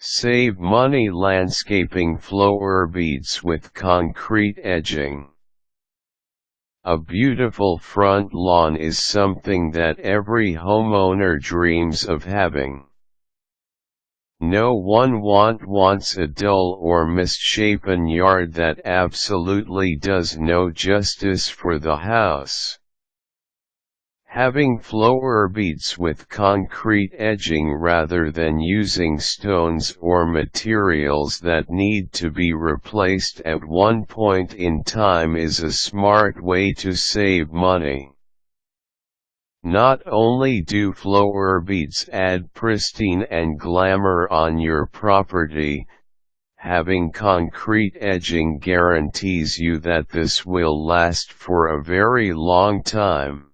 Save money landscaping flowerbeds with concrete edging. A beautiful front lawn is something that every homeowner dreams of having. No one wants a dull or misshapen yard that absolutely does no justice for the house. Having flowerbeds with concrete edging rather than using stones or materials that need to be replaced at one point in time is a smart way to save money. Not only do flowerbeds add pristine and glamour on your property, having concrete edging guarantees you that this will last for a very long time.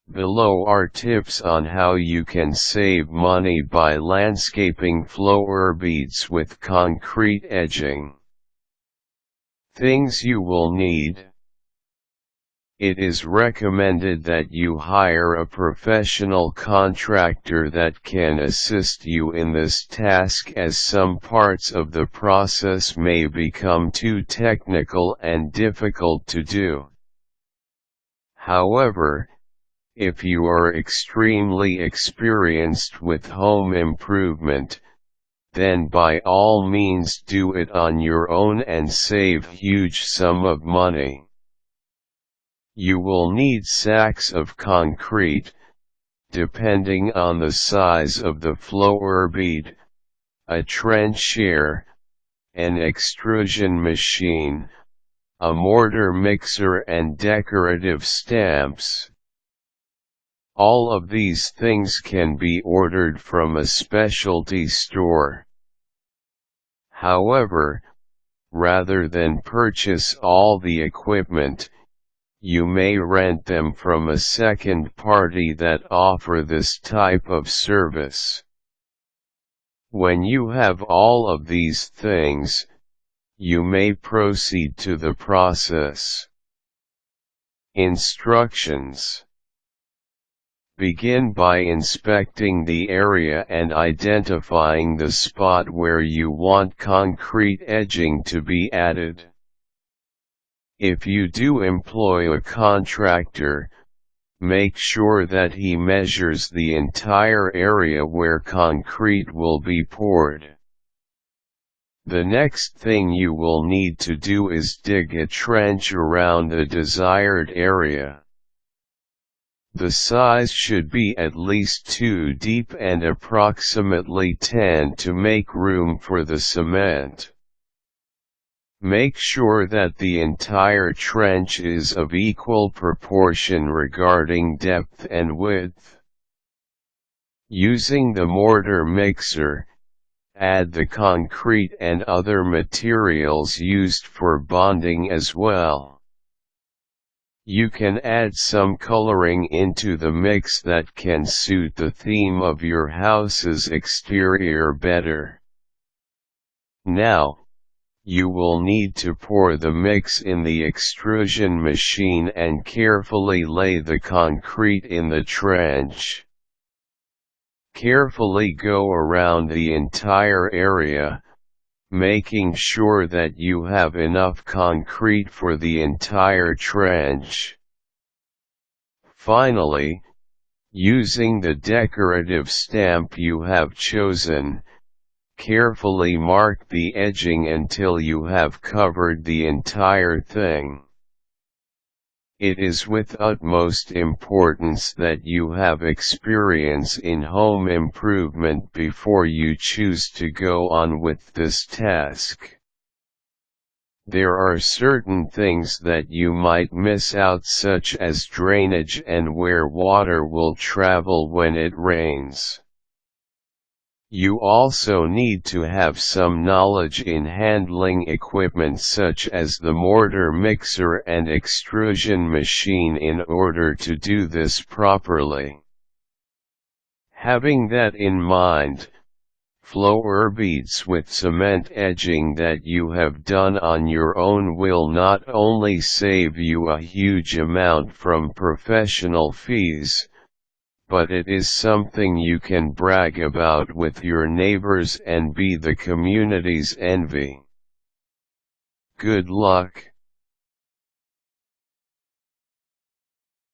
Below are tips on how you can save money by landscaping flowerbeds with concrete edging. Things you will need. It is recommended that you hire a professional contractor that can assist you in this task, as some parts of the process may become too technical and difficult to do. However, if you are extremely experienced with home improvement, then by all means do it on your own and save huge sum of money. You will need sacks of concrete, depending on the size of the flowerbed, a trencher, an extrusion machine, a mortar mixer and decorative stamps. All of these things can be ordered from a specialty store. However, rather than purchase all the equipment, you may rent them from a second party that offer this type of service. When you have all of these things, you may proceed to the process. Instructions. Begin by inspecting the area and identifying the spot where you want concrete edging to be added. If you do employ a contractor, make sure that he measures the entire area where concrete will be poured. The next thing you will need to do is dig a trench around the desired area. The size should be at least 2 deep and approximately 10 to make room for the cement. Make sure that the entire trench is of equal proportion regarding depth and width. Using the mortar mixer, add the concrete and other materials used for bonding as well. You can add some coloring into the mix that can suit the theme of your house's exterior better. Now, you will need to pour the mix in the extrusion machine and carefully lay the concrete in the trench. Carefully go around the entire area, making sure that you have enough concrete for the entire trench. Finally, using the decorative stamp you have chosen, carefully mark the edging until you have covered the entire thing. It is with utmost importance that you have experience in home improvement before you choose to go on with this task. There are certain things that you might miss out, such as drainage and where water will travel when it rains. You also need to have some knowledge in handling equipment such as the mortar mixer and extrusion machine in order to do this properly. Having that in mind, flowerbeds with cement edging that you have done on your own will not only save you a huge amount from professional fees, but it is something you can brag about with your neighbors and be the community's envy. Good luck.